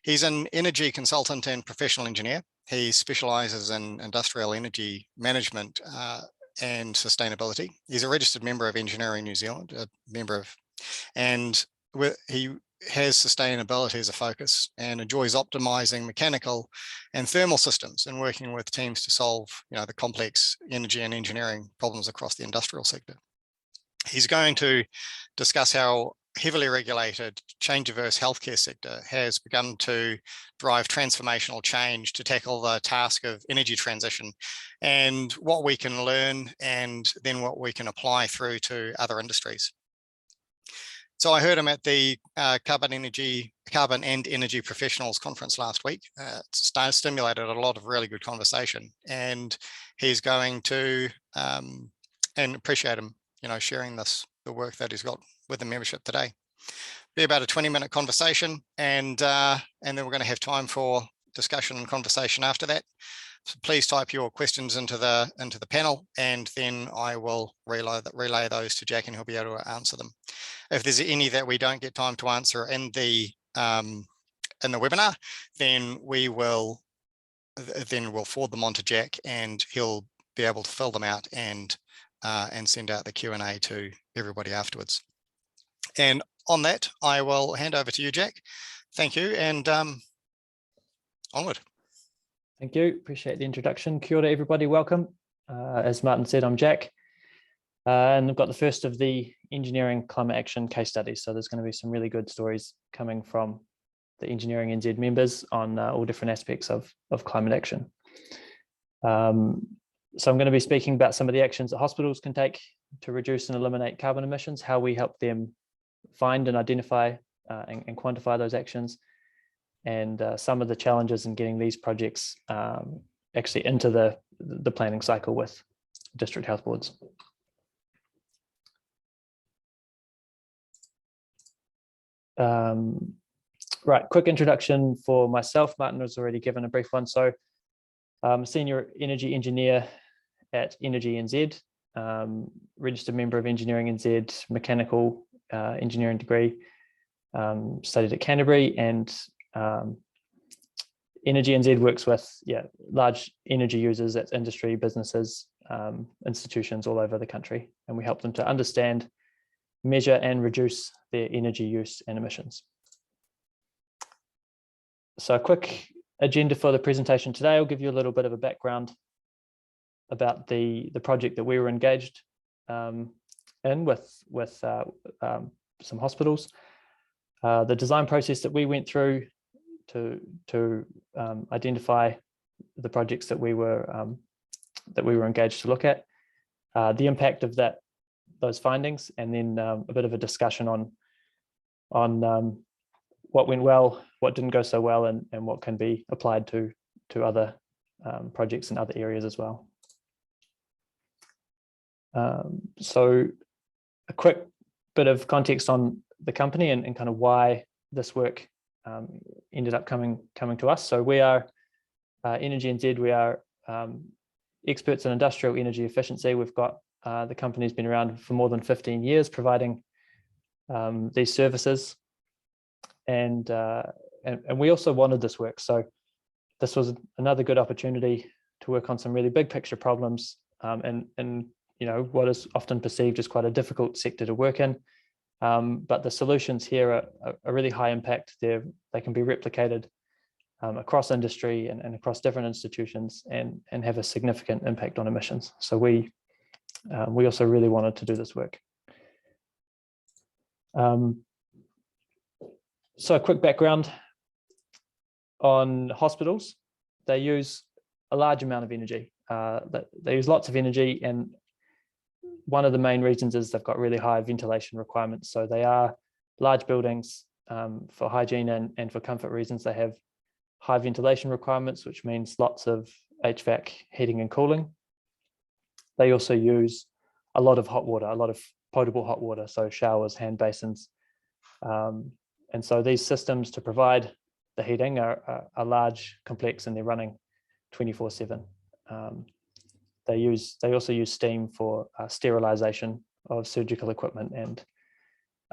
He's an energy consultant and professional engineer. He specialises in industrial energy management and sustainability. He's a registered member of Engineering New Zealand, and he has sustainability as a focus and enjoys optimizing mechanical and thermal systems and working with teams to solve, the complex energy and engineering problems across the industrial sector. He's going to discuss how heavily regulated change-averse healthcare sector has begun to drive transformational change to tackle the task of energy transition, and what we can learn and then what we can apply through to other industries. So I heard him at the Carbon and Energy Professionals Conference last week. It stimulated a lot of really good conversation, and he's going to, and appreciate him, sharing the work that he's got with the membership today. Be about a 20-minute conversation, and then we're going to have time for discussion and conversation after that. So please type your questions into the panel, and then I will relay those to Jack, and he'll be able to answer them. If there's any that we don't get time to answer in the webinar, then we'll forward them on to Jack, and he'll be able to fill them out and send out the Q&A to everybody afterwards. And on that, I will hand over to you, Jack. Thank you, and onward. Thank you. Appreciate the introduction. Kia ora, everybody. Welcome. As Martin said, I'm Jack, and I've got the first of the engineering climate action case studies. So there's going to be some really good stories coming from the Engineering NZ members on all different aspects of climate action. So I'm going to be speaking about some of the actions that hospitals can take to reduce and eliminate carbon emissions, how we help them find and identify and quantify those actions, and some of the challenges in getting these projects actually into the planning cycle with district health boards. Right, quick introduction for myself. Martin has already given a brief one. So I'm a senior energy engineer at Energy NZ, registered member of Engineering NZ, mechanical engineering degree, studied at Canterbury, and Energy NZ works with large energy users, that's industry, businesses, institutions all over the country, and we help them to understand, measure and reduce their energy use and emissions. So a quick agenda for the presentation today. I'll give you a little bit of a background about the project that we were engaged in with some hospitals, the design process that we went through to identify the projects that we were engaged to look at, the impact of those findings, and then a bit of a discussion on what went well, what didn't go so well, and what can be applied to other projects in other areas as well. So a quick bit of context on the company and kind of why this work ended up coming to us. So we are Energy NZ. We are experts in industrial energy efficiency. We've got the company's been around for more than 15 years providing these services, and we also wanted this work. So this was another good opportunity to work on some really big picture problems, and what is often perceived as quite a difficult sector to work in. But the solutions here are really high impact. They can be replicated across industry and across different institutions, and have a significant impact on emissions. So we also really wanted to do this work. So a quick background on hospitals. They use a large amount of energy. They use lots of energy, and one of the main reasons is they've got really high ventilation requirements. So they are large buildings for hygiene and for comfort reasons. They have high ventilation requirements, which means lots of HVAC heating and cooling. They also use a lot of hot water, a lot of potable hot water, so showers, hand basins. And so these systems to provide the heating are large, complex, and they're running 24/7. They also use steam for sterilization of surgical equipment and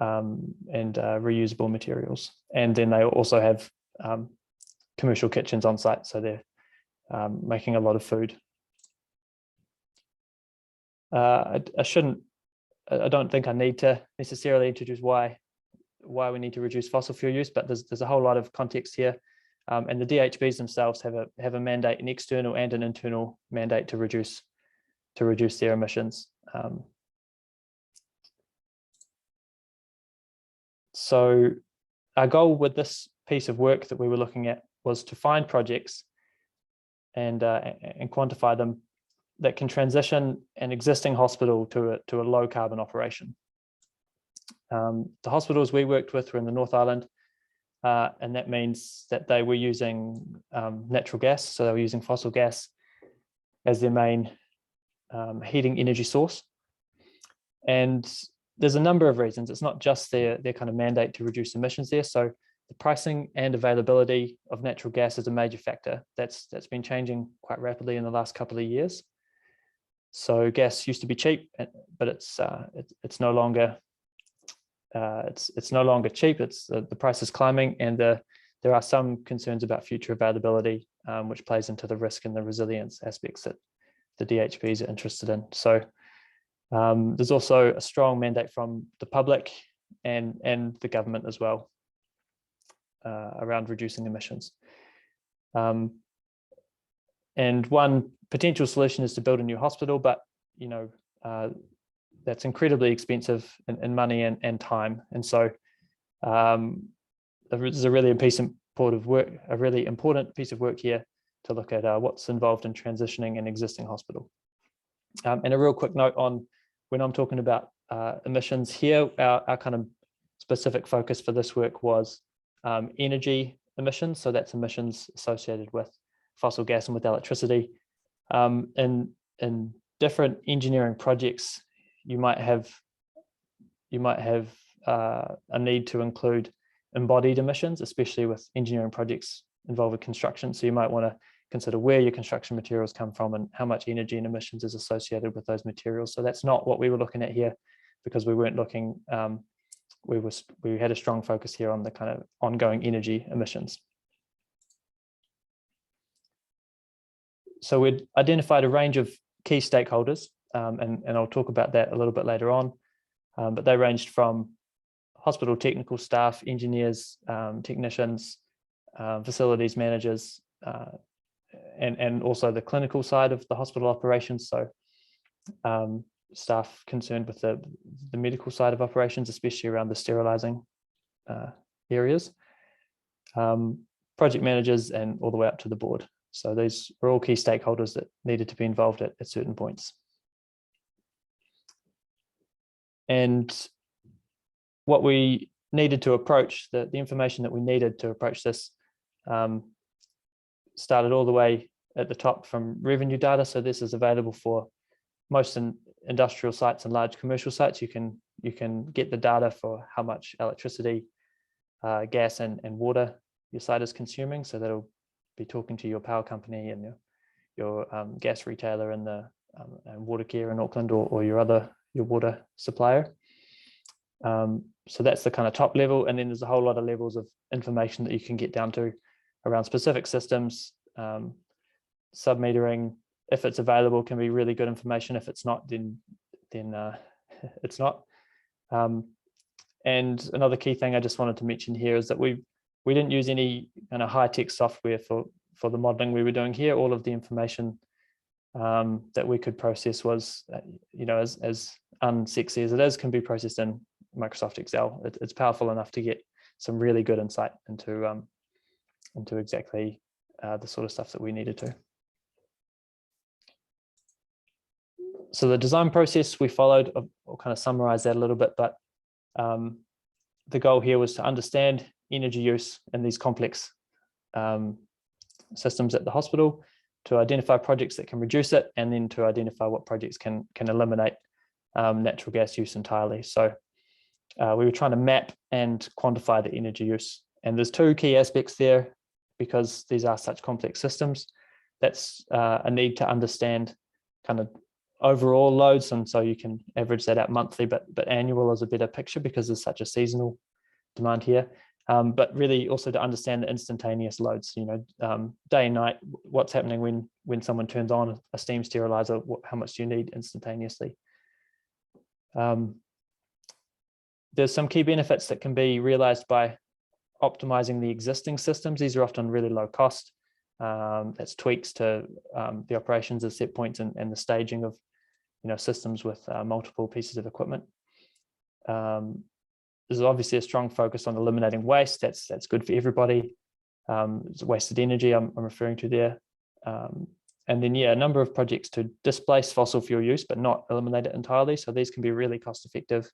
reusable materials. And then they also have commercial kitchens on site, so they're making a lot of food. I don't think I need to necessarily introduce why we need to reduce fossil fuel use, but there's a whole lot of context here. And the DHBs themselves have a mandate, an external and an internal mandate to reduce their emissions. So our goal with this piece of work that we were looking at was to find projects and quantify them that can transition an existing hospital to a low carbon operation. The hospitals we worked with were in the North Island, and that means that they were using natural gas, so they were using fossil gas as their main heating energy source. And there's a number of reasons. It's not just their kind of mandate to reduce emissions there. So the pricing and availability of natural gas is a major factor. That's been changing quite rapidly in the last couple of years. So gas used to be cheap, but it's no longer cheap. The price is climbing, and there are some concerns about future availability, which plays into the risk and the resilience aspects that the DHBs are interested in. So there's also a strong mandate from the public and the government as well around reducing emissions. And one potential solution is to build a new hospital, but that's incredibly expensive in money and time. And so there's a really important piece of work here to look at what's involved in transitioning an existing hospital. And a real quick note on when I'm talking about emissions here, our kind of specific focus for this work was energy emissions. So that's emissions associated with fossil gas and with electricity. In different engineering projects, you might have a need to include embodied emissions, especially with engineering projects involving construction. So you might want to consider where your construction materials come from and how much energy and emissions is associated with those materials. So that's not what we were looking at here, because we weren't looking, we had a strong focus here on the kind of ongoing energy emissions. So we'd identified a range of key stakeholders, and I'll talk about that a little bit later on, but they ranged from hospital technical staff, engineers, technicians, facilities managers, and also the clinical side of the hospital operations. So staff concerned with the medical side of operations, especially around the sterilizing areas, project managers, and all the way up to the board. So these were all key stakeholders that needed to be involved at certain points. And what we needed to approach, the information that we needed to approach this started all the way at the top from revenue data. So this is available for most industrial sites and large commercial sites. You can get the data for how much electricity, gas and water your site is consuming. So that'll be talking to your power company and your gas retailer and the water care in Auckland, or your water supplier. So that's the kind of top level, and then there's a whole lot of levels of information that you can get down to around specific systems. Submetering, if it's available, can be really good information. If it's not, then it's not. And another key thing I just wanted to mention here is that we didn't use any kind of high-tech software for the modeling we were doing here. All of the information that we could process was, as unsexy as it is, can be processed in Microsoft Excel. It's powerful enough to get some really good insight into exactly the sort of stuff that we needed to. So the design process we followed, I'll kind of summarize that a little bit, but the goal here was to understand energy use in these complex systems at the hospital, to identify projects that can reduce it, and then to identify what projects can eliminate natural gas use entirely. So we were trying to map and quantify the energy use. And there's two key aspects there, because these are such complex systems. That's a need to understand kind of overall loads, and so you can average that out monthly, but annual is a better picture because there's such a seasonal demand here. but really also to understand the instantaneous loads, day and night, what's happening when someone turns on a steam sterilizer, how much do you need instantaneously? There's some key benefits that can be realized by optimizing the existing systems. These are often really low cost. That's tweaks to the operations of set points and the staging of systems with multiple pieces of equipment. There's obviously a strong focus on eliminating waste. That's good for everybody. It's wasted energy I'm referring to there. And then, a number of projects to displace fossil fuel use, but not eliminate it entirely. So these can be really cost effective,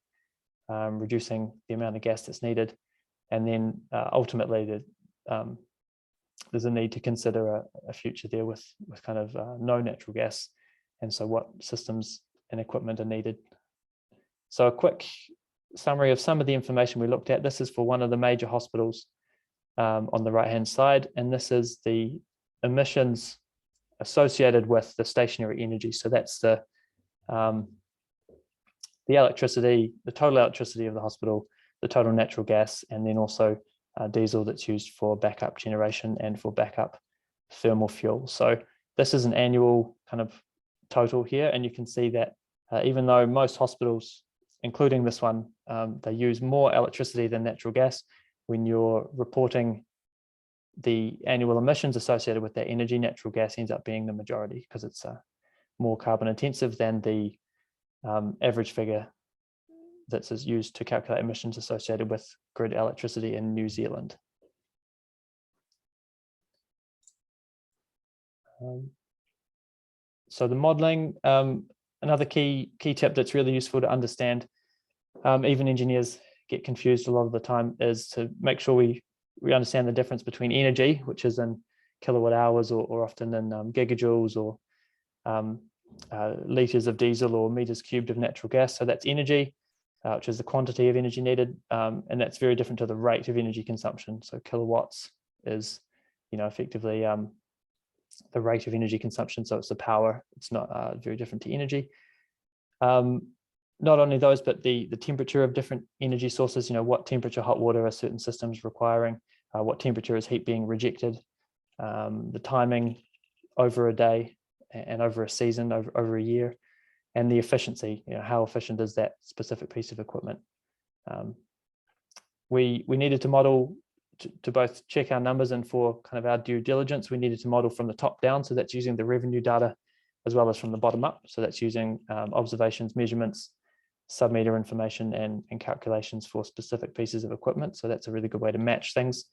reducing the amount of gas that's needed. And then ultimately, there's a need to consider a future there with kind of no natural gas. And so what systems and equipment are needed. So a quick summary of some of the information we looked at. This is for one of the major hospitals on the right-hand side. And this is the emissions associated with the stationary energy. So that's the electricity, the total electricity of the hospital, the total natural gas, and then also diesel that's used for backup generation and for backup thermal fuel. So this is an annual kind of total here. And you can see that even though most hospitals, including this one, they use more electricity than natural gas, when you're reporting the annual emissions associated with that energy, natural gas ends up being the majority because it's more carbon intensive than the average figure that's used to calculate emissions associated with grid electricity in New Zealand. So the modeling, another key tip that's really useful to understand, even engineers get confused a lot of the time, is to make sure we understand the difference between energy, which is in kilowatt hours or often in gigajoules or liters of diesel or meters cubed of natural gas. So that's energy, which is the quantity of energy needed, and that's very different to the rate of energy consumption. So kilowatts is, effectively the rate of energy consumption. So it's the power. It's not very different to energy. Not only those, but the temperature of different energy sources. What temperature hot water are certain systems requiring? What temperature is heat being rejected? The timing over a day and over a season, over a year, and the efficiency. How efficient is that specific piece of equipment? We needed to model to both check our numbers and for kind of our due diligence. We needed to model from the top down, so that's using the revenue data, as well as from the bottom up. So that's using observations, measurements, sub-meter information, and calculations for specific pieces of equipment. So that's a really good way to match things.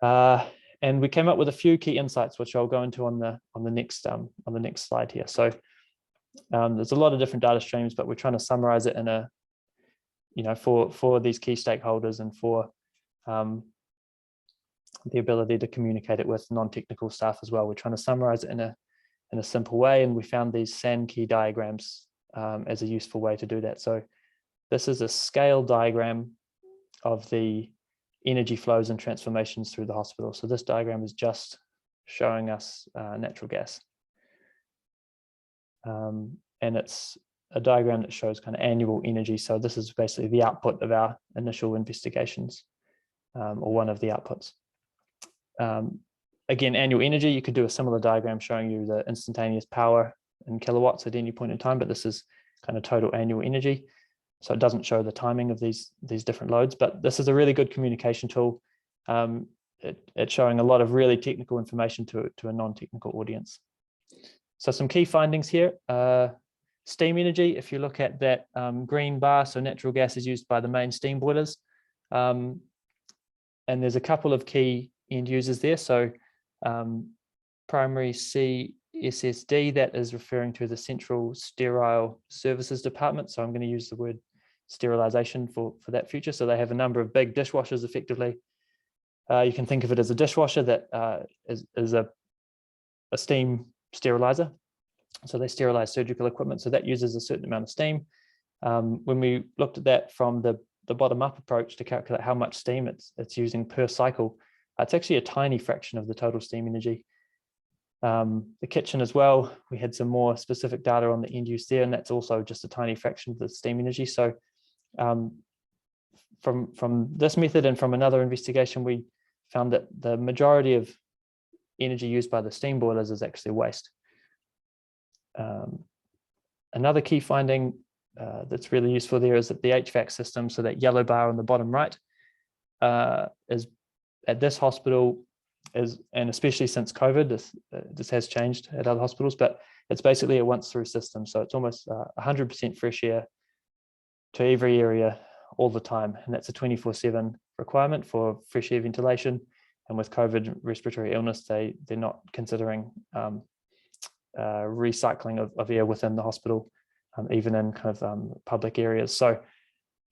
And we came up with a few key insights, which I'll go into on the next slide here. So there's a lot of different data streams, but we're trying to summarize it in a, for these key stakeholders and for the ability to communicate it with non-technical staff as well. We're trying to summarize it in a simple way, and we found these Sankey diagrams as a useful way to do that. So this is a scale diagram of the energy flows and transformations through the hospital. So this diagram is just showing us natural gas. And it's a diagram that shows kind of annual energy. So this is basically the output of our initial investigations, or one of the outputs. Again, annual energy, you could do a similar diagram showing you the instantaneous power in kilowatts at any point in time, but this is kind of total annual energy. So it doesn't show the timing of these different loads, but this is a really good communication tool. It's showing a lot of really technical information to a non-technical audience. So some key findings here. Steam energy, if you look at that green bar, so natural gas is used by the main steam boilers. And there's a couple of key end users there. So primary CSSD, that is referring to the Central Sterile Services Department. So I'm going to use the word sterilization for that future. So they have a number of big dishwashers effectively. You can think of it as a dishwasher that is a steam sterilizer. So they sterilize surgical equipment. So that uses a certain amount of steam. When we looked at that from the bottom-up approach to calculate how much steam it's using per cycle, it's actually a tiny fraction of the total steam energy. The kitchen as well, we had some more specific data on the end use there, and that's also just a tiny fraction of the steam energy. So from this method and from another investigation, we found that the majority of energy used by the steam boilers is actually waste. Another key finding that's really useful there is that the HVAC system, so that yellow bar on the bottom right, is at this hospital and especially since COVID, this has changed at other hospitals, but it's basically a once-through system. So it's almost 100% fresh air to every area all the time, and that's a 24/7 requirement for fresh air ventilation. And with COVID respiratory illness, they're not considering recycling of air within the hospital, even in kind of public areas. So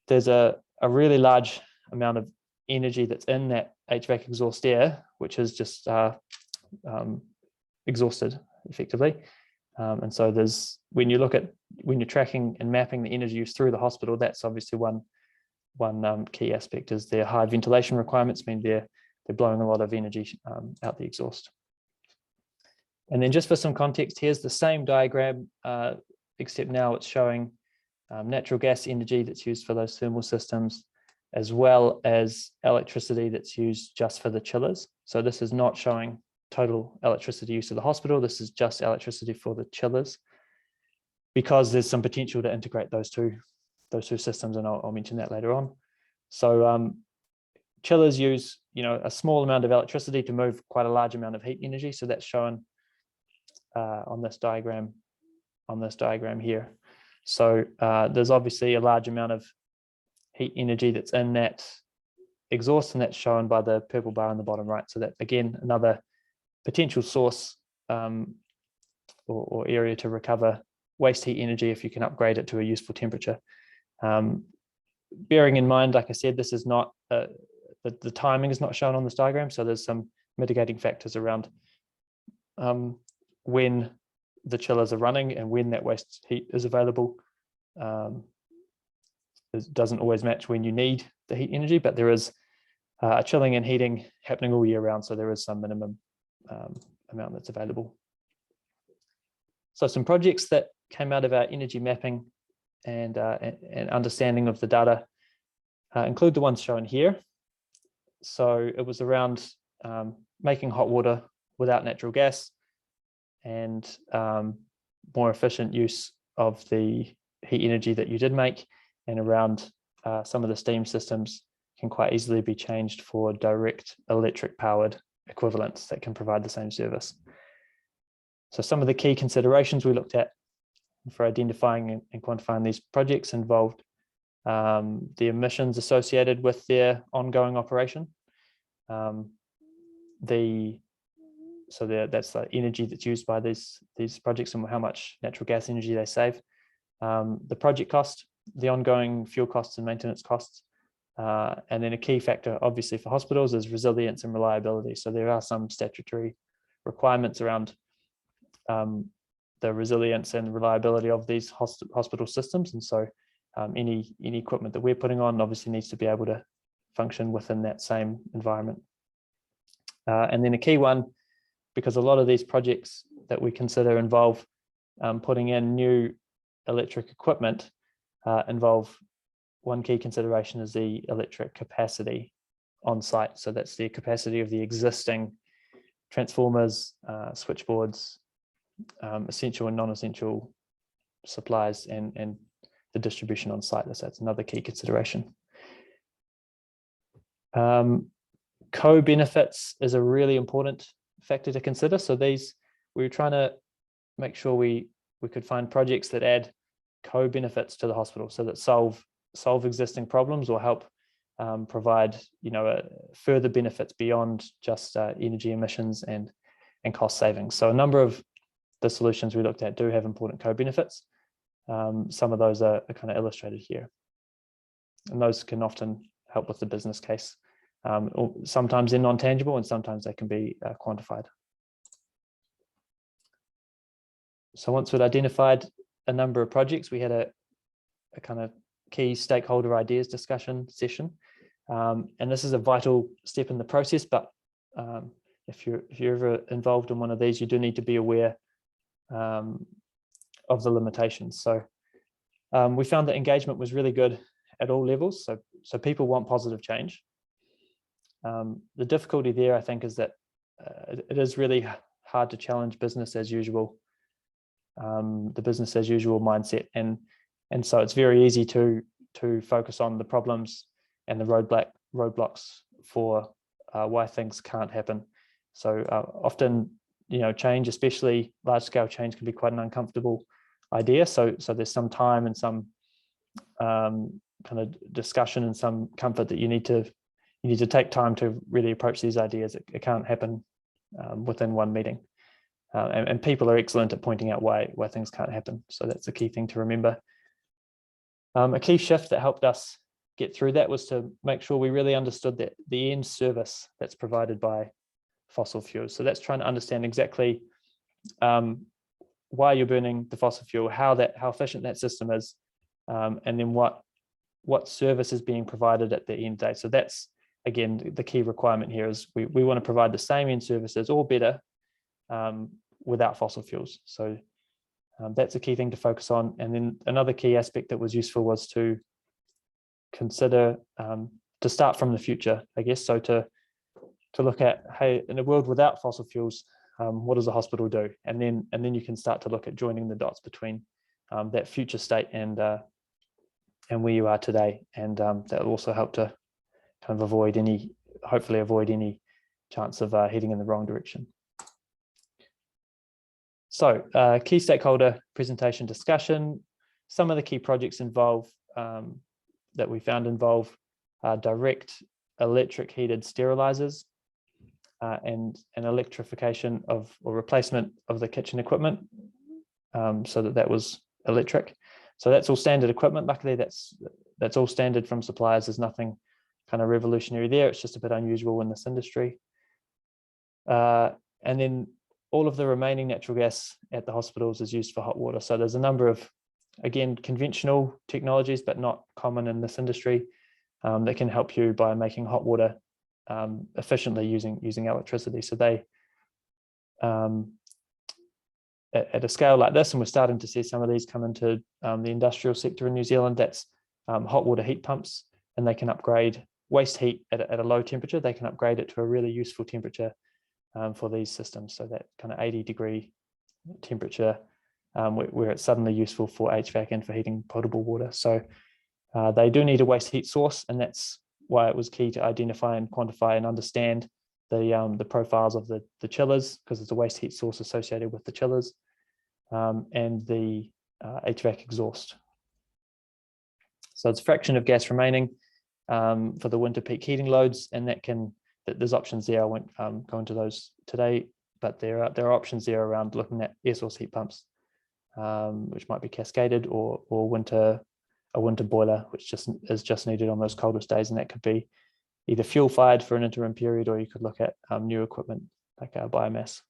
there's a really large amount of energy that's in that HVAC exhaust air, which is just exhausted effectively. And so when you're tracking and mapping the energy use through the hospital, that's obviously one key aspect, is their high ventilation requirements mean they're blowing a lot of energy out the exhaust. And then just for some context, here's the same diagram, except now it's showing natural gas energy that's used for those thermal systems, as well as electricity that's used just for the chillers. So this is not showing total electricity use of the hospital. This is just electricity for the chillers, because there's some potential to integrate those two systems, and I'll mention that later on. So chillers use a small amount of electricity to move quite a large amount of heat energy. So that's shown on this diagram here. So there's obviously a large amount of heat energy that's in that exhaust, and that's shown by the purple bar on the bottom right. So that, again, another potential source or area to recover waste heat energy if you can upgrade it to a useful temperature. Bearing in mind, like I said, this is not the timing is not shown on this diagram, so there's some mitigating factors around when the chillers are running and when that waste heat is available. It doesn't always match when you need the heat energy, but there is a chilling and heating happening all year round, so there is some minimum amount that's available. So some projects that came out of our energy mapping and understanding of the data include the ones shown here. So it was around making hot water without natural gas and more efficient use of the heat energy that you did make, and around some of the steam systems can quite easily be changed for direct electric powered equivalents that can provide the same service. So some of the key considerations we looked at for identifying and quantifying these projects involved the emissions associated with their ongoing operation. That's the energy that's used by these projects and how much natural gas energy they save. The project cost, the ongoing fuel costs and maintenance costs. And then a key factor, obviously, for hospitals is resilience and reliability. So there are some statutory requirements around the resilience and reliability of these hospital systems. And so any equipment that we're putting on obviously needs to be able to function within that same environment. And then a key one, because a lot of these projects that we consider involve putting in new electric equipment, involve one key consideration is the electric capacity on site. So that's the capacity of the existing transformers, switchboards, essential and non-essential supplies, and the distribution on site. So that's another key consideration. Co-benefits is a really important factor to consider. So we were trying to make sure we could find projects that add co-benefits to the hospital, so that solve existing problems or help provide further benefits beyond just energy emissions and cost savings. So a number of the solutions we looked at do have important co-benefits. Some of those are kind of illustrated here, and those can often help with the business case. Sometimes they're non-tangible and sometimes they can be quantified. So once we'd identified a number of projects, we had a kind of key stakeholder ideas discussion session. And this is a vital step in the process, but if you're ever involved in one of these, you do need to be aware of the limitations. So we found that engagement was really good at all levels. So people want positive change. The difficulty there, I think, is that it is really hard to challenge business as usual, the business as usual mindset, and so it's very easy to focus on the problems and the roadblocks for why things can't happen. So often, change, especially large-scale change, can be quite an uncomfortable idea. So there's some time and some kind of discussion and some comfort that you need to take time to really approach these ideas. It can't happen within one meeting, and people are excellent at pointing out why things can't happen. So that's a key thing to remember. A key shift that helped us get through that was to make sure we really understood that the end service that's provided by fossil fuels. So that's trying to understand exactly why you're burning the fossil fuel, how efficient that system is, and then what service is being provided at the end date. So that's, again, the key requirement here is we want to provide the same end services or better without fossil fuels. So that's a key thing to focus on. And then another key aspect that was useful was to consider, to start from the future, I guess. So to look at, hey, in a world without fossil fuels, what does a hospital do? And then you can start to look at joining the dots between that future state and where you are today. And that will also help to kind of hopefully avoid any chance of heading in the wrong direction. So key stakeholder presentation discussion. Some of the key projects that we found involve direct electric heated sterilizers and an electrification or replacement of the kitchen equipment, so that was electric. So that's all standard equipment. Luckily, that's all standard from suppliers. There's nothing kind of revolutionary there. It's just a bit unusual in this industry. And then all of the remaining natural gas at the hospitals is used for hot water. So there's a number of, again, conventional technologies, but not common in this industry, that can help you by making hot water efficiently using electricity. So they, at a scale like this, and we're starting to see some of these come into the industrial sector in New Zealand, that's hot water heat pumps, and they can upgrade waste heat at a low temperature. They can upgrade it to a really useful temperature for these systems. So that kind of 80-degree temperature, where it's suddenly useful for HVAC and for heating potable water. So they do need a waste heat source, and that's why it was key to identify and quantify and understand the profiles of the chillers, because there's a waste heat source associated with the chillers, and the HVAC exhaust. So it's a fraction of gas remaining for the winter peak heating loads, and there's options there. I won't go into those today, but there are options there around looking at air source heat pumps, which might be cascaded, or a winter boiler, which is just needed on those coldest days, and that could be either fuel fired for an interim period, or you could look at new equipment like biomass.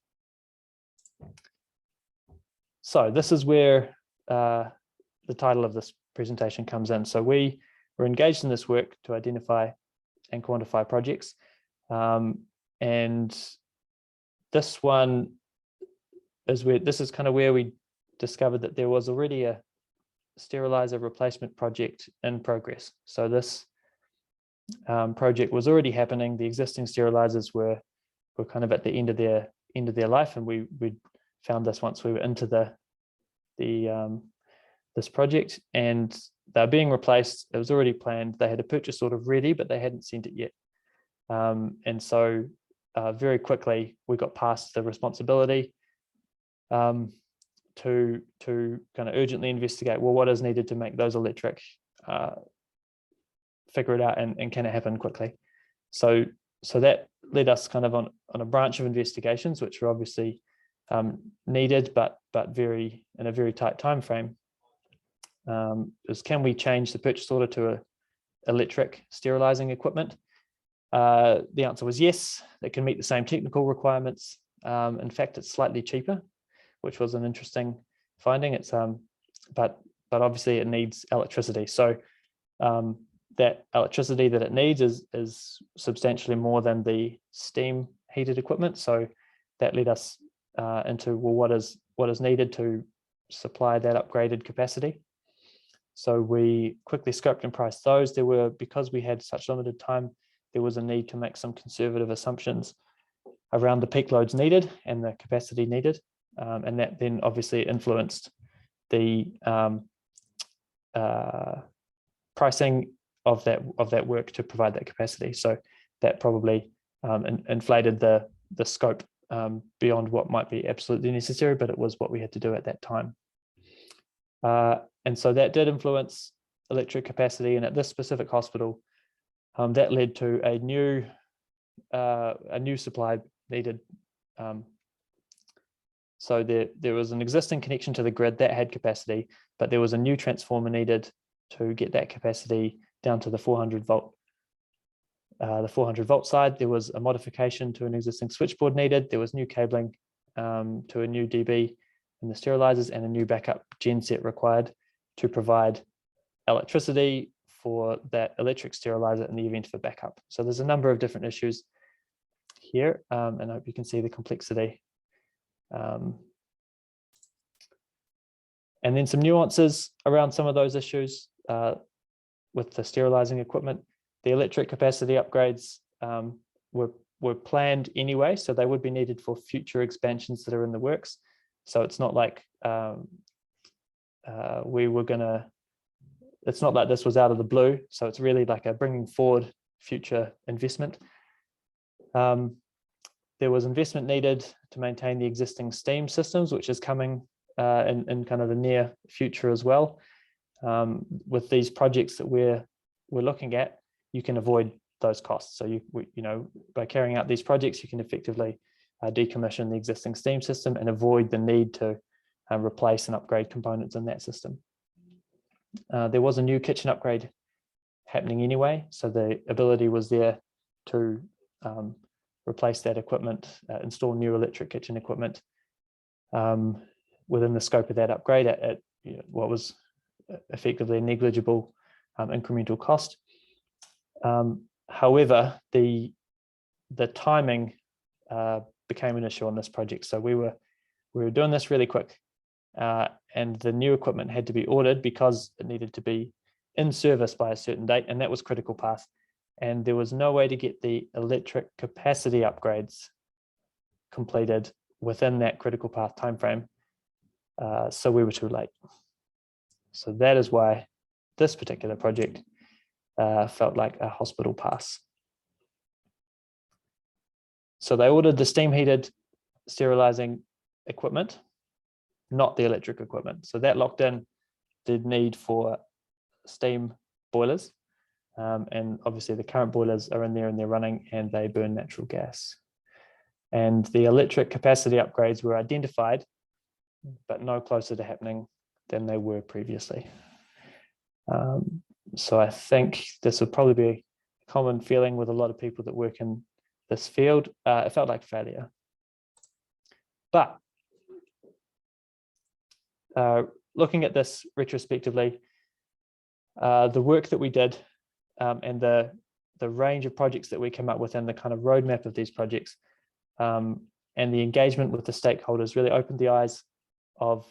So this is where the title of this presentation comes in. So we were engaged in this work to identify and quantify projects, and this one is kind of where we discovered that there was already a sterilizer replacement project in progress. So this project was already happening. The existing sterilizers were kind of at the end of their life, and we found this once we were into this project, and they're being replaced. It was already planned. They had a purchase order ready, but they hadn't sent it yet. And so very quickly we got past the responsibility to kind of urgently investigate, well, what is needed to make those electric, figure it out, and can it happen quickly? So that led us kind of on a branch of investigations, which were obviously needed, but in a very tight time frame. Is, can we change the purchase order to electric sterilizing equipment? The answer was yes. It can meet the same technical requirements. In fact, it's slightly cheaper, which was an interesting finding. It's but obviously it needs electricity. So that electricity that it needs is substantially more than the steam heated equipment. So that led us into, well, what is needed to supply that upgraded capacity. So we quickly scoped and priced those. Because we had such limited time, there was a need to make some conservative assumptions around the peak loads needed and the capacity needed. And that then obviously influenced the pricing of that work to provide that capacity. So that probably inflated the scope beyond what might be absolutely necessary, but it was what we had to do at that time. And so that did influence electric capacity. And at this specific hospital, that led to a new supply needed. So there was an existing connection to the grid that had capacity, but there was a new transformer needed to get that capacity down to the 400 volt. The 400 volt side, there was a modification to an existing switchboard needed. There was new cabling to a new DB in the sterilizers and a new backup genset required to provide electricity for that electric sterilizer in the event of a backup. So there's a number of different issues here, and I hope you can see the complexity. And then some nuances around some of those issues with the sterilizing equipment. The electric capacity upgrades were planned anyway, so they would be needed for future expansions that are in the works. So it's not like it's not like this was out of the blue. So it's really like a bringing forward future investment. There was investment needed to maintain the existing steam systems, which is coming in kind of the near future as well. With these projects that we're looking at, you can avoid those costs. So by carrying out these projects, you can effectively decommission the existing steam system and avoid the need to replace and upgrade components in that system. There was a new kitchen upgrade happening anyway, so the ability was there to replace that equipment, install new electric kitchen equipment within the scope of that upgrade at what was effectively a negligible incremental cost. However, the timing became an issue on this project. So we were doing this really quick, and the new equipment had to be ordered because it needed to be in service by a certain date, and that was critical path. And there was no way to get the electric capacity upgrades completed within that critical path timeframe. So we were too late. So that is why this particular project felt like a hospital pass. So they ordered the steam heated sterilizing equipment, not the electric equipment. So that locked in the need for steam boilers. And obviously the current boilers are in there and they're running and they burn natural gas. And the electric capacity upgrades were identified, but no closer to happening than they were previously. So I think this would probably be a common feeling with a lot of people that work in this field. It felt like failure. But looking at this retrospectively, the work that we did and the range of projects that we came up with and the kind of roadmap of these projects and the engagement with the stakeholders really opened the eyes of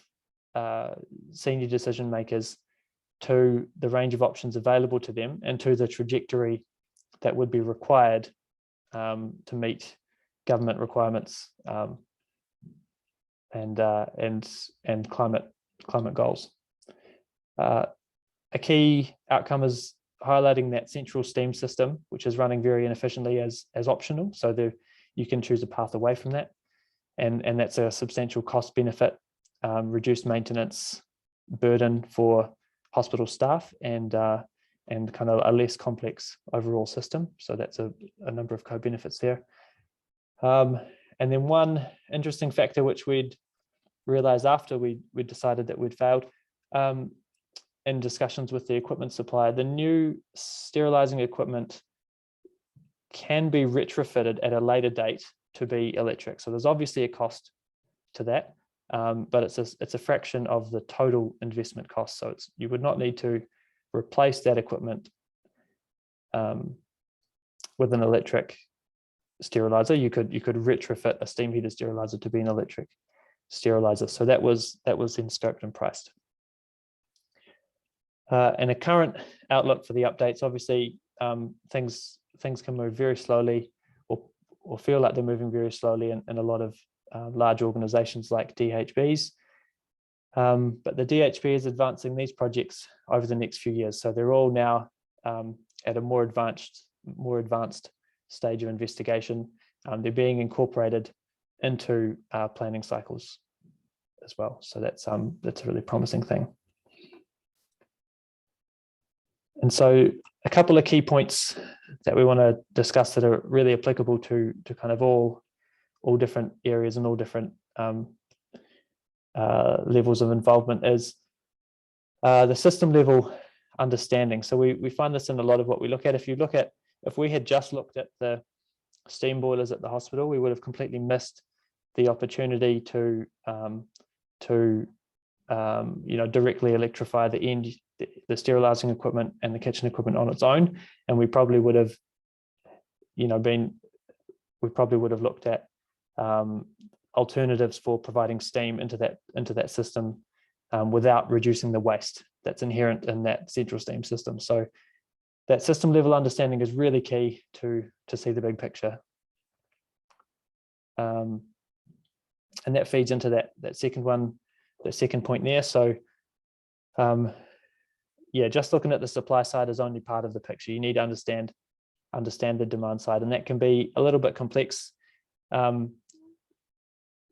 senior decision makers to the range of options available to them and to the trajectory that would be required to meet government requirements and climate goals. A key outcome is highlighting that central steam system, which is running very inefficiently as optional. So you can choose a path away from that, and that's a substantial cost benefit, reduced maintenance burden for hospital staff, and kind of a less complex overall system. So that's a number of co-benefits there. And then one interesting factor which we'd realized after we decided that we'd failed in discussions with the equipment supplier, the new sterilizing equipment can be retrofitted at a later date to be electric. So there's obviously a cost to that, but it's a fraction of the total investment cost. So you would not need to replace that equipment with an electric sterilizer. You could retrofit a steam heated sterilizer to be an electric sterilizer. So that was then scoped and priced. And a current outlook for the updates, obviously things can move very slowly or feel like they're moving very slowly in a lot of large organizations like DHBs. But the DHB is advancing these projects over the next few years. So they're all now at a more advanced stage of investigation. They're being incorporated into planning cycles as well. So that's a really promising thing. And so a couple of key points that we want to discuss that are really applicable to kind of all different areas and all different levels of involvement is the system level understanding. So we find this in a lot of what we look at. If we had just looked at the steam boilers at the hospital, we would have completely missed the opportunity to directly electrify the sterilizing equipment and the kitchen equipment on its own, and we probably would have looked at alternatives for providing steam into that system without reducing the waste that's inherent in that central steam system. So that system level understanding is really key to see the big picture. And that feeds into that second one, the second point there. So just looking at the supply side is only part of the picture. You need to understand the demand side, and that can be a little bit complex.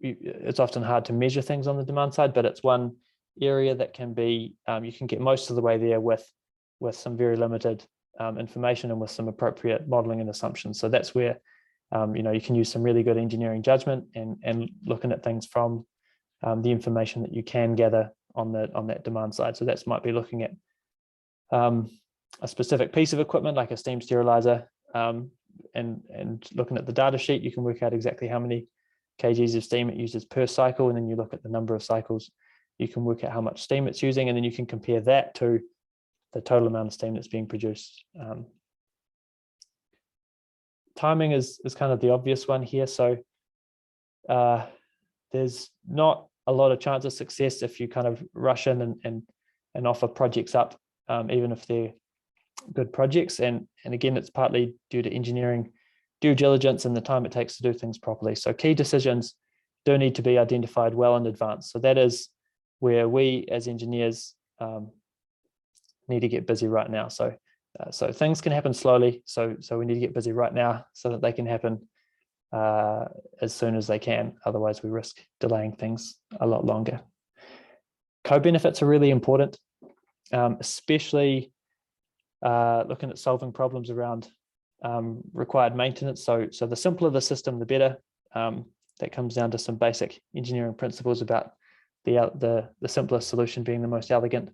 It's often hard to measure things on the demand side, but it's one area that can be, you can get most of the way there with some very limited information and with some appropriate modeling and assumptions. So that's where you can use some really good engineering judgment and looking at things from the information that you can gather on that demand side. So that might be looking at a specific piece of equipment like a steam sterilizer, and looking at the data sheet, you can work out exactly how many kgs of steam it uses per cycle, and then you look at the number of cycles, you can work out how much steam it's using, and then you can compare that to the total amount of steam that's being produced. Timing is kind of the obvious one here. So there's not a lot of chance of success if you kind of rush in and offer projects up, even if they're good projects. And again, it's partly due to engineering due diligence and the time it takes to do things properly. So key decisions do need to be identified well in advance. So that is where we as engineers need to get busy right now. So things can happen slowly. So we need to get busy right now so that they can happen as soon as they can. Otherwise, we risk delaying things a lot longer. Co-benefits are really important, especially looking at solving problems around required maintenance. So the simpler the system, the better. That comes down to some basic engineering principles about the simplest solution being the most elegant.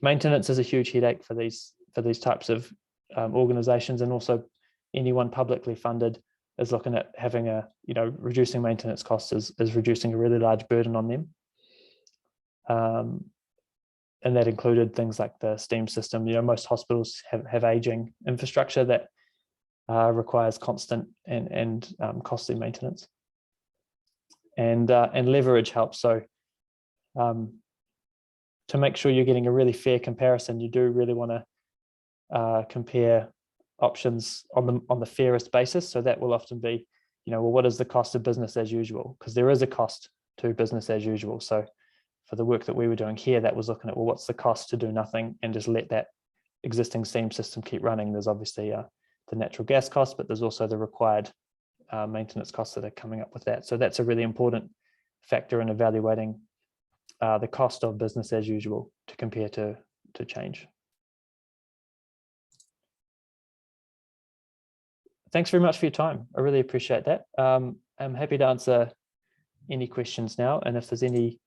Maintenance is a huge headache for these types of organizations, and also anyone publicly funded is looking at having reducing maintenance costs is reducing a really large burden on them. And that included things like the steam system. Most hospitals have aging infrastructure that requires constant and costly maintenance. And leverage helps. So to make sure you're getting a really fair comparison, you do really want to compare options on the fairest basis. So that will often be, well, what is the cost of business as usual? Because there is a cost to business as usual. So for the work that we were doing here, that was looking at, well, what's the cost to do nothing and just let that existing steam system keep running? There's obviously the natural gas cost, but there's also the required maintenance costs that are coming up with that. So that's a really important factor in evaluating the cost of business as usual to compare to change. Thanks very much for your time. I really appreciate that. I'm happy to answer any questions now, and if there's any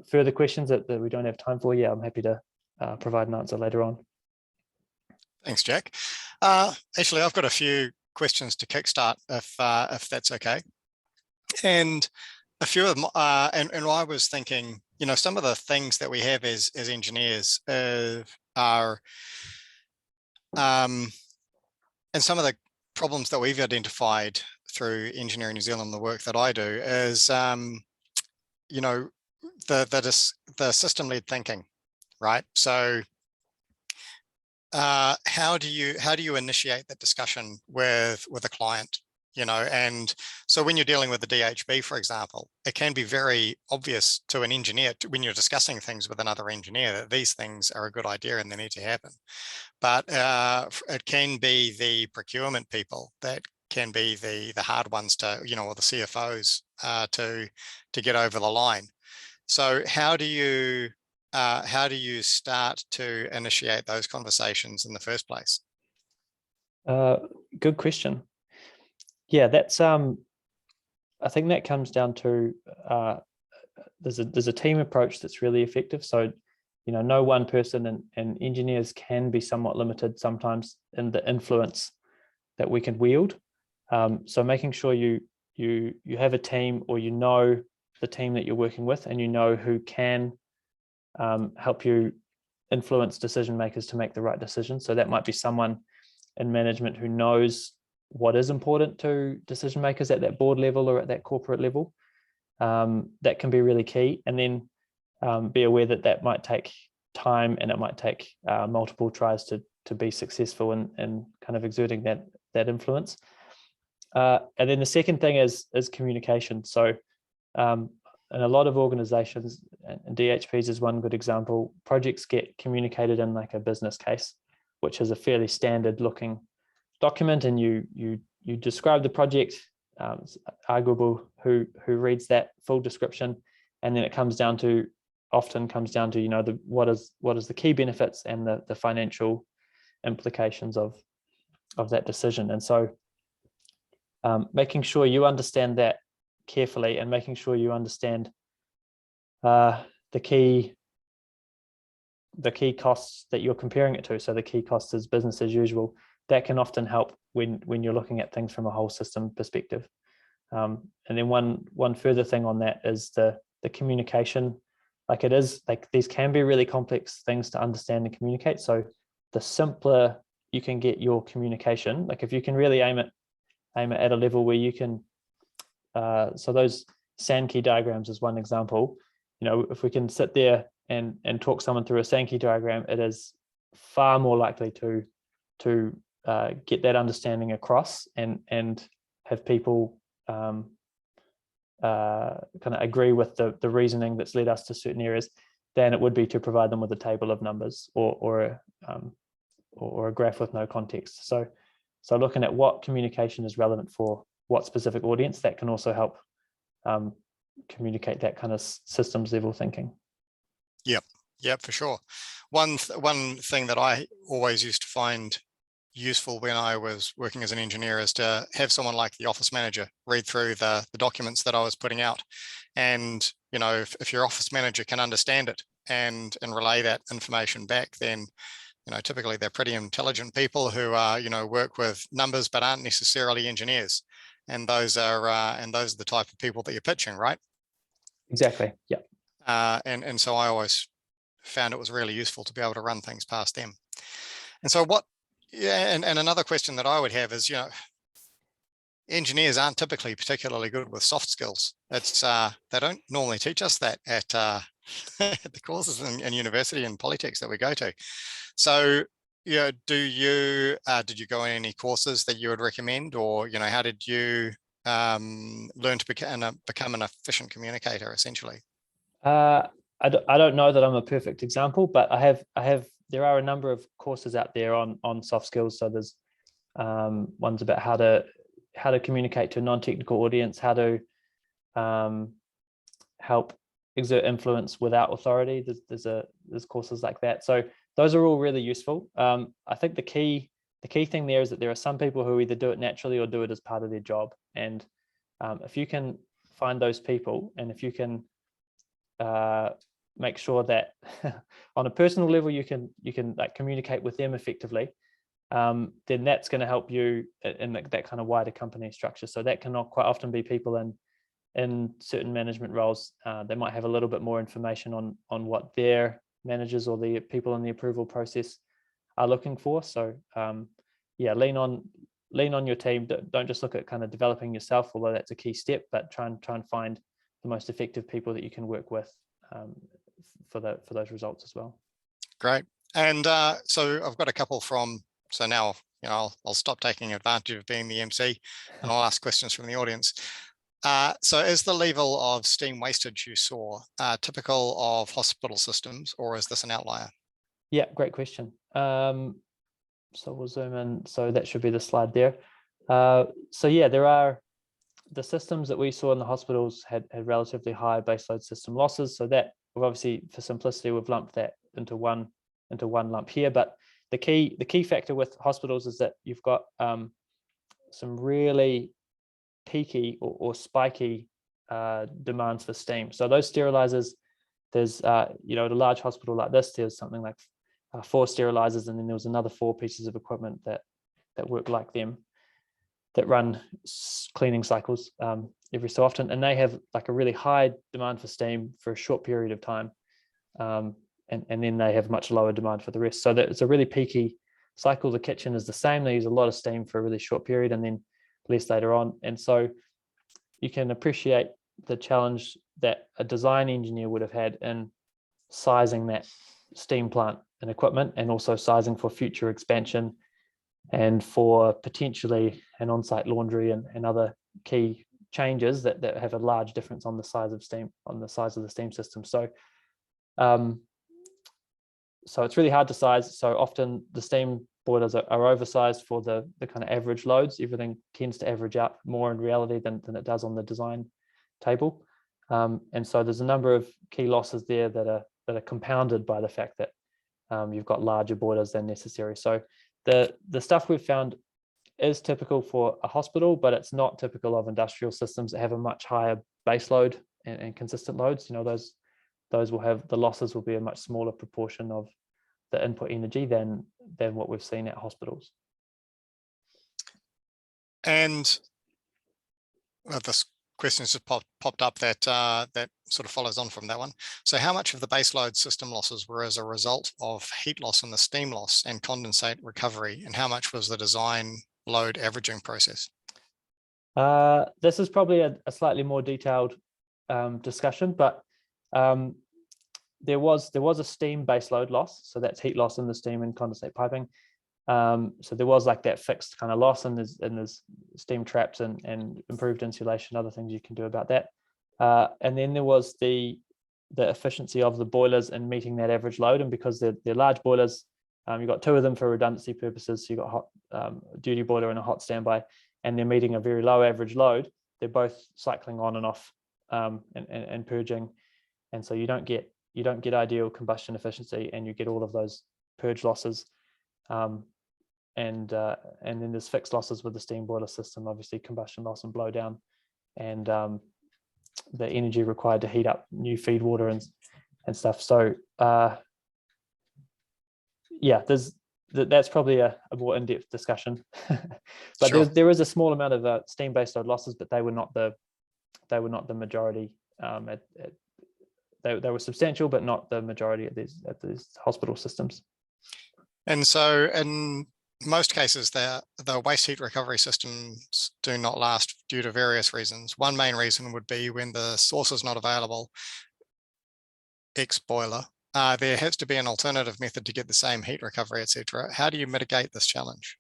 further questions that we don't have time for, I'm happy to provide an answer later on. Thanks, Jack. Actually, I've got a few questions to kickstart, if that's okay. And a few of them, and I was thinking, some of the things that we have as engineers are, and some of the problems that we've identified through Engineering New Zealand, the work that I do, is, the system-led thinking, right? So how do you initiate that discussion with a client? And so when you're dealing with the DHB, for example, it can be very obvious to an engineer when you're discussing things with another engineer that these things are a good idea and they need to happen. But it can be the procurement people that can be the hard ones to, or the CFOs to get over the line. So how do you start to initiate those conversations in the first place? Good question. Yeah, that's I think that comes down to there's a team approach that's really effective. So, no one person, and engineers can be somewhat limited sometimes in the influence that we can wield. So making sure you have a team, or the team that you're working with, and who can help you influence decision makers to make the right decision. So that might be someone in management who knows what is important to decision makers at that board level or at that corporate level. That can be really key. And then be aware that might take time, and it might take multiple tries to be successful in kind of exerting that influence. And then the second thing is communication. So in a lot of organizations, and DHPs is one good example, projects get communicated in like a business case, which is a fairly standard looking document, and you describe the project. It's arguable who reads that full description, and then it often comes down to what is the key benefits and the financial implications of that decision. And so making sure you understand that carefully, and making sure you understand the key costs that you're comparing it to. So the key cost is business as usual. That can often help when you're looking at things from a whole system perspective. And then one further thing on that is the communication. These can be really complex things to understand and communicate. So the simpler you can get your communication, like if you can really aim it at a level where you can, so those Sankey diagrams is one example. If we can sit there and talk someone through a Sankey diagram, it is far more likely to get that understanding across and have people kind of agree with the reasoning that's led us to certain areas than it would be to provide them with a table of numbers or a graph with no context. So looking at what communication is relevant for what specific audience, that can also help communicate that kind of systems level thinking. Yep, for sure. One thing that I always used to find useful when I was working as an engineer is to have someone like the office manager read through the documents that I was putting out. And, if your office manager can understand it and relay that information back, then, typically they're pretty intelligent people who work with numbers but aren't necessarily engineers. And those are the type of people that you're pitching, right? Exactly. Yeah. And so I always found it was really useful to be able to run things past them. And so and another question that I would have is, engineers aren't typically particularly good with soft skills. It's they don't normally teach us that at the courses in university and polytechs that we go to. So, did you go in any courses that you would recommend, or how did you learn to become an efficient communicator, essentially? I don't know that I'm a perfect example, but there are a number of courses out there on soft skills. So there's ones about how to communicate to a non-technical audience, how to help exert influence without authority. There's courses like that. So those are all really useful. I think the key thing there is that there are some people who either do it naturally or do it as part of their job. And if you can find those people, and if you can make sure that on a personal level you can like communicate with them effectively, then that's going to help you in that kind of wider company structure. So that can quite often be people in certain management roles. They might have a little bit more information on what their managers or the people in the approval process are looking for. So lean on your team. Don't just look at kind of developing yourself, although that's a key step, but try and find the most effective people that you can work with for those results as well. Great. And so I've got a couple from, so now, I'll stop taking advantage of being the MC and I'll ask questions from the audience. So is the level of steam wastage you saw typical of hospital systems, or is this an outlier? Yeah, great question. So we'll zoom in. So that should be the slide there. So yeah, there are the systems that we saw in the hospitals had relatively high baseload system losses. So that we've obviously, for simplicity, we've lumped that into one lump here. But the key factor with hospitals is that you've got some really peaky or spiky demands for steam. So those sterilizers, there's at a large hospital like this, there's something like 4 sterilizers, and then there was another 4 pieces of equipment that work like them, that run cleaning cycles every so often, and they have like a really high demand for steam for a short period of time, and then they have much lower demand for the rest. So that it's a really peaky cycle. The kitchen is the same. They use a lot of steam for a really short period and then less later on. And so you can appreciate the challenge that a design engineer would have had in sizing that steam plant and equipment, and also sizing for future expansion and for potentially an on-site laundry and other key changes that have a large difference on the size of steam, on the size of the steam system. So so it's really hard to size. So often the steam boilers are oversized for the kind of average loads. Everything tends to average out more in reality than it does on the design table. And so there's a number of key losses there that are compounded by the fact that you've got larger boilers than necessary. So the stuff we've found is typical for a hospital, but it's not typical of industrial systems that have a much higher base load and consistent loads. Those will have, the losses will be a much smaller proportion of the input energy than what we've seen at hospitals. And this question just popped up that that sort of follows on from that one. So how much of the baseload system losses were as a result of heat loss and the steam loss and condensate recovery, and how much was the design load averaging process? This is probably a slightly more detailed discussion, but there was a steam baseload loss, so that's heat loss in the steam and condensate piping. So there was like that fixed kind of loss, and there's steam traps and improved insulation, other things you can do about that. And then there was the efficiency of the boilers in meeting that average load, and because they're large boilers, you've got 2 of them for redundancy purposes. So you've got a hot duty boiler and a hot standby, and they're meeting a very low average load. They're both cycling on and off and purging, and so you don't get ideal combustion efficiency, and you get all of those purge losses. And then there's fixed losses with the steam boiler system, obviously combustion loss and blowdown, and the energy required to heat up new feed water and stuff. So yeah, that's probably a more in-depth discussion. But sure, there is a small amount of steam baseload losses, but they were not the majority. They were substantial, but not the majority at these hospital systems. And so in most cases, the waste heat recovery systems do not last due to various reasons. One main reason would be when the source is not available, X boiler, there has to be an alternative method to get the same heat recovery, etc. How do you mitigate this challenge?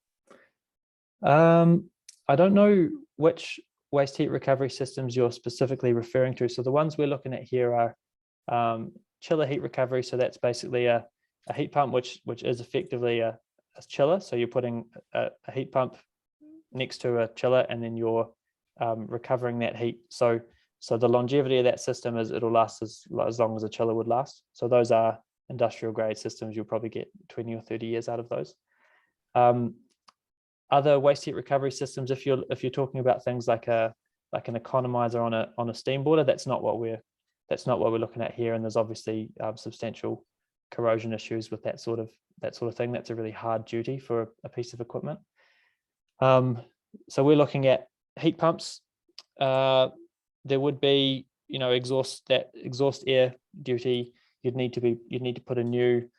I don't know which waste heat recovery systems you're specifically referring to. So the ones we're looking at here are chiller heat recovery. So that's basically a heat pump, which is effectively a chiller. So you're putting a heat pump next to a chiller, and then you're recovering that heat. So the longevity of that system is it'll last as long as a chiller would last. So those are industrial grade systems. You'll probably get 20 or 30 years out of those. Other waste heat recovery systems, if you're talking about things like an economizer on a steam boiler, that's not what we're looking at here. And there's obviously substantial corrosion issues with that sort of thing. That's a really hard duty for a piece of equipment. So we're looking at heat pumps. There would be, exhaust air duty. You'd need to put a new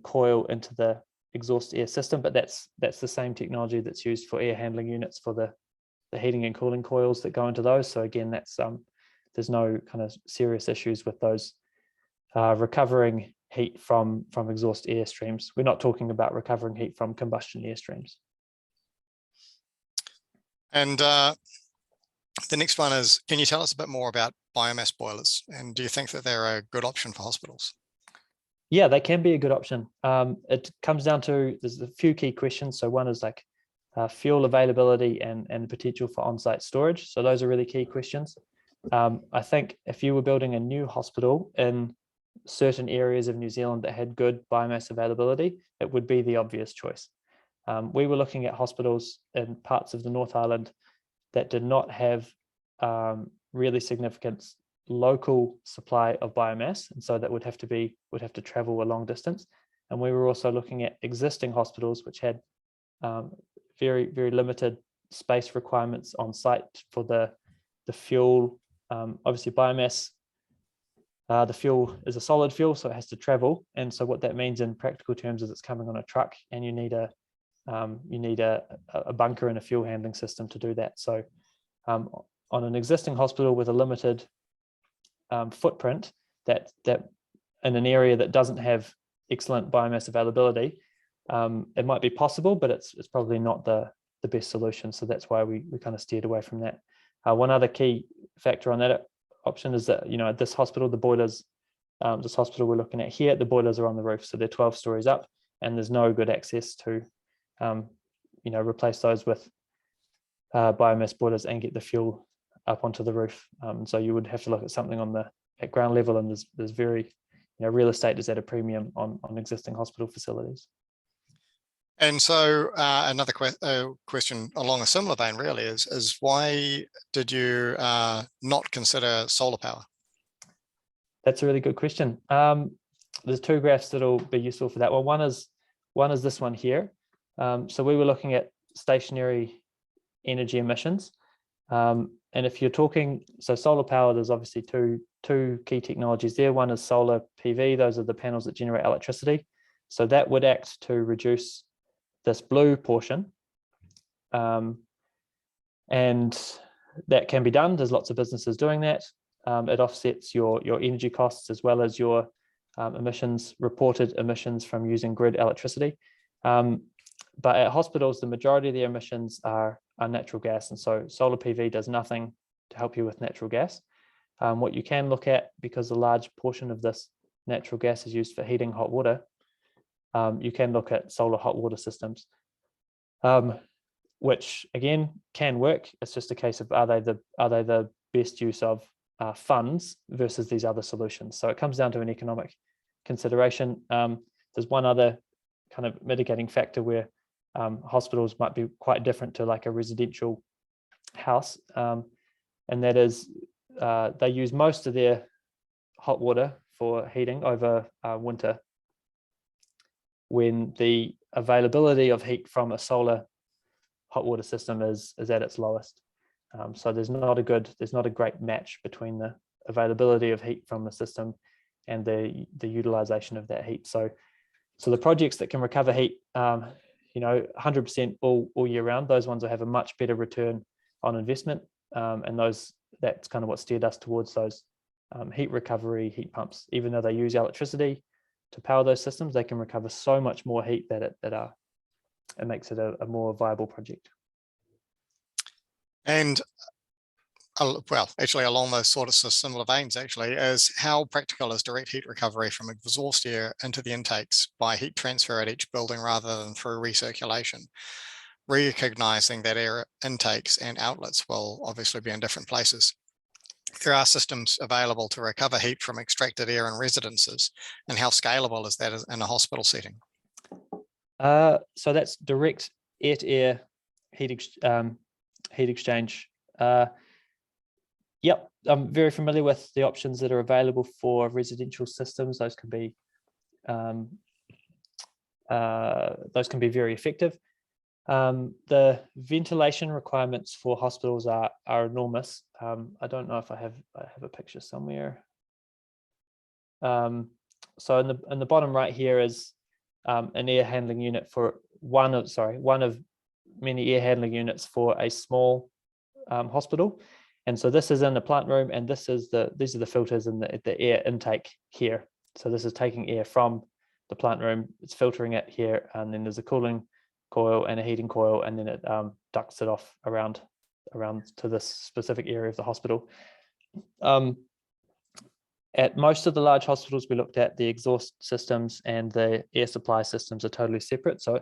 coil into the exhaust air system, but that's the same technology that's used for air handling units for the heating and cooling coils that go into those. So again, that's there's no kind of serious issues with those recovering heat from exhaust air streams. We're not talking about recovering heat from combustion air streams. And the next one is, can you tell us a bit more about biomass boilers? And do you think that they're a good option for hospitals? Yeah, they can be a good option. It comes down to, there's a few key questions. So one is like fuel availability and the potential for on-site storage. So those are really key questions. I think if you were building a new hospital in certain areas of New Zealand that had good biomass availability, it would be the obvious choice. We were looking at hospitals in parts of the North Island that did not have really significant local supply of biomass, and so that would have to travel a long distance. And we were also looking at existing hospitals which had very limited space requirements on site for the fuel. Obviously, biomass, the fuel is a solid fuel, so it has to travel, and so what that means in practical terms is it's coming on a truck, and you need a bunker and a fuel handling system to do that. So on an existing hospital with a limited footprint, that in an area that doesn't have excellent biomass availability, it might be possible, but it's probably not the best solution. So that's why we kind of steered away from that. One other key factor on that option is that, at this hospital, the boilers, this hospital we're looking at here, the boilers are on the roof, so they're 12 stories up, and there's no good access to replace those with biomass boilers and get the fuel up onto the roof. So you would have to look at something at ground level, and there's very, real estate is at a premium on existing hospital facilities. And so another question along a similar vein really is why did you not consider solar power? That's a really good question. There's two graphs that'll be useful for that one. One is this one here. So we were looking at stationary energy emissions. And if you're talking, so solar power, there's obviously two key technologies there. One is solar PV. Those are the panels that generate electricity. So that would act to reduce this blue portion. And that can be done. There's lots of businesses doing that. It offsets your energy costs as well as your reported emissions from using grid electricity. But at hospitals, the majority of the emissions are natural gas. And so solar PV does nothing to help you with natural gas. What you can look at, because a large portion of this natural gas is used for heating hot water, you can look at solar hot water systems, which again can work. It's just a case of are they the best use of funds versus these other solutions. So it comes down to an economic consideration. There's one other kind of mitigating factor where hospitals might be quite different to like a residential house, and that is they use most of their hot water for heating over winter, when the availability of heat from a solar hot water system is at its lowest. So there's not a great match between the availability of heat from the system and the utilization of that heat. So the projects that can recover heat 100% all year round, those ones will have a much better return on investment, and that's kind of what steered us towards those heat recovery heat pumps. Even though they use electricity to power those systems, they can recover so much more heat that it makes it a more viable project. And well, actually along those sort of similar veins actually, is how practical is direct heat recovery from exhaust air into the intakes by heat transfer at each building rather than through recirculation, recognizing that air intakes and outlets will obviously be in different places? There are systems available to recover heat from extracted air in residences, and how scalable is that in a hospital setting? So that's direct air-to-air heat exchange. Yep, I'm very familiar with the options that are available for residential systems. Those can be very effective. The ventilation requirements for hospitals are enormous. I don't know if I have a picture somewhere. So in the bottom right here is an air handling unit for one of many air handling units for a small hospital. And so this is in the plant room, and these are the filters and the air intake here. So this is taking air from the plant room, it's filtering it here, and then there's a cooling coil and a heating coil, and then it ducts it off around to this specific area of the hospital. At most of the large hospitals we looked at, the exhaust systems and the air supply systems are totally separate. So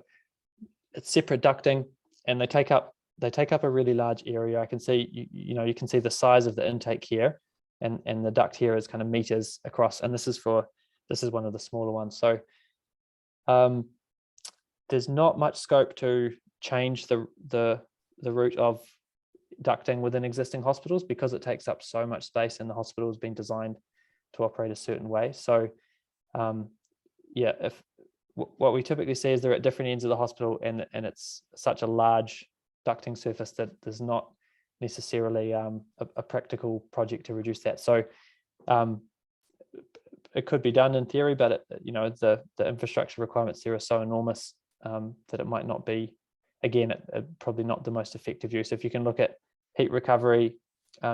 it's separate ducting, and they take up a really large area. I can see, you can see the size of the intake here, and the duct here is kind of meters across, and this is one of the smaller ones. So there's not much scope to change the route of ducting within existing hospitals, because it takes up so much space, and the hospital has been designed to operate a certain way. So what we typically see is they're at different ends of the hospital, and it's such a large ducting surface that there's not necessarily a practical project to reduce that. So it could be done in theory, but the infrastructure requirements there are so enormous that it might not be, again, probably not the most effective use. If you can look at heat recovery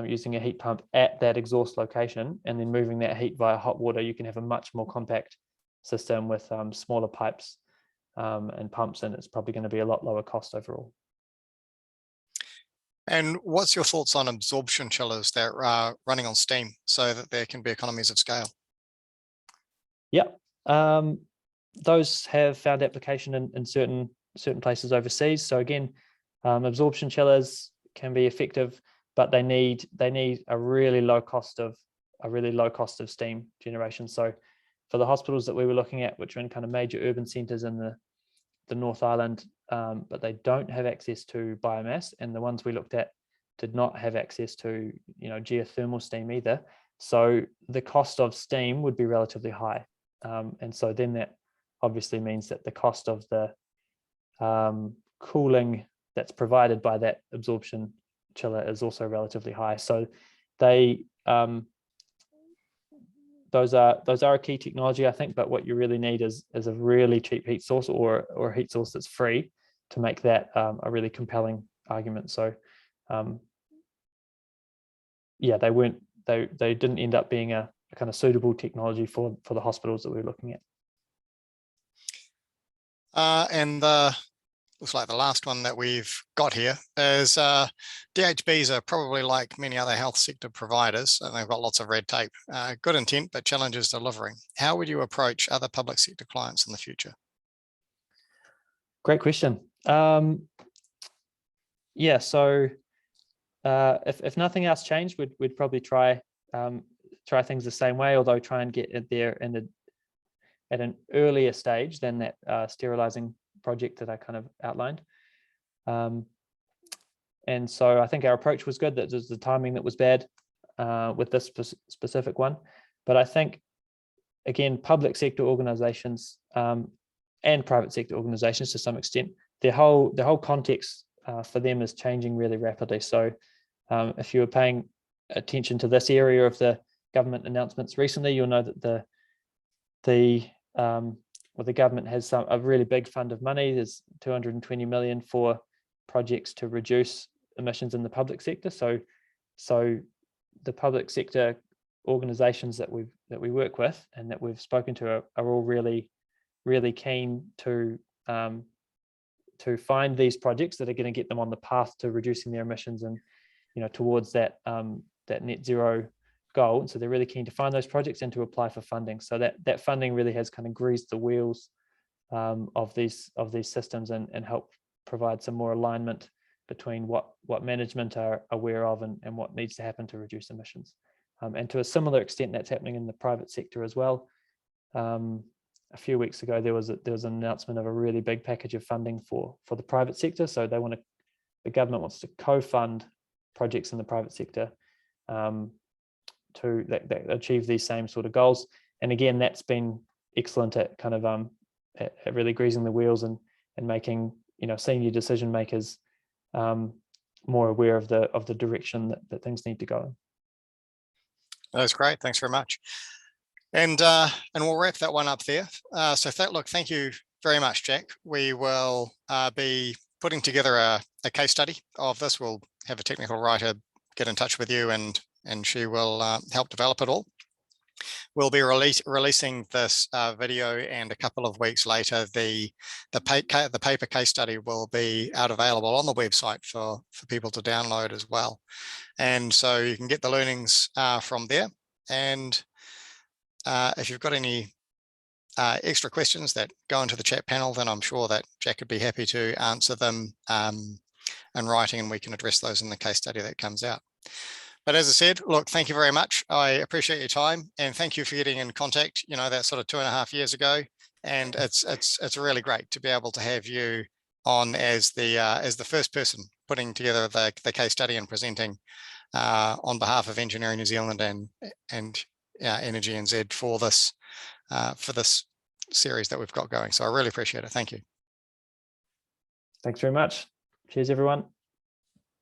using a heat pump at that exhaust location, and then moving that heat via hot water, you can have a much more compact system with smaller pipes and pumps, and it's probably going to be a lot lower cost overall. And what's your thoughts on absorption chillers that are running on steam, so that there can be economies of scale? Yeah, those have found application in certain places overseas. So again, absorption chillers can be effective, but they need a really low cost of steam generation. So for the hospitals that we were looking at, which are in kind of major urban centres in the North Island, but they don't have access to biomass, and the ones we looked at did not have access to geothermal steam either. So the cost of steam would be relatively high, and so then that obviously means that the cost of the cooling that's provided by that absorption chiller is also relatively high. So they those are a key technology, I think, but what you really need is a really cheap heat source, or a heat source that's free, to make that a really compelling argument. So they didn't end up being a kind of suitable technology for the hospitals that we were looking at. And looks like the last one that we've got here is DHBs are probably like many other health sector providers, and they've got lots of red tape. Good intent, but challenges delivering. How would you approach other public sector clients in the future? Great question. So if nothing else changed, we'd probably try things the same way, although try and get it there at an earlier stage than that sterilizing project that I kind of outlined. And so I think our approach was good. That was the timing that was bad with this specific one. But I think, again, public sector organizations and private sector organizations to some extent, their whole context for them is changing really rapidly. So if you were paying attention to this area of the government announcements recently, you'll know that the government has a really big fund of money. There's 220 million for projects to reduce emissions in the public sector. So the public sector organizations that we work with and that we've spoken to are all really, really keen to find these projects that are going to get them on the path to reducing their emissions and towards that net zero goal. And so they're really keen to find those projects and to apply for funding. So that funding really has kind of greased the wheels of these systems and help provide some more alignment between what management are aware of and what needs to happen to reduce emissions. And to a similar extent, that's happening in the private sector as well. A few weeks ago, there was an announcement of a really big package of funding for the private sector. So the government wants to co-fund projects in the private sector that achieve these same sort of goals. And again, that's been excellent at kind of at really greasing the wheels and making senior decision makers more aware of the direction that things need to go in. That's great. Thanks very much. And we'll wrap that one up there. Thank you very much, Jack. We will be putting together a case study of this. We'll have a technical writer get in touch with you and she will help develop it all. We'll be releasing this video, and a couple of weeks later, the paper case study will be available on the website for people to download as well. And so you can get the learnings from there. And if you've got any extra questions that go into the chat panel, then I'm sure that Jack would be happy to answer them in writing, and we can address those in the case study that comes out. But as I said, look, thank you very much. I appreciate your time, and thank you for getting in contact, that sort of 2.5 years ago. And it's really great to be able to have you on as the first person putting together the case study and presenting on behalf of Engineering New Zealand and Energy NZ for this series that we've got going. So I really appreciate it. Thank you. Thanks very much. Cheers, everyone.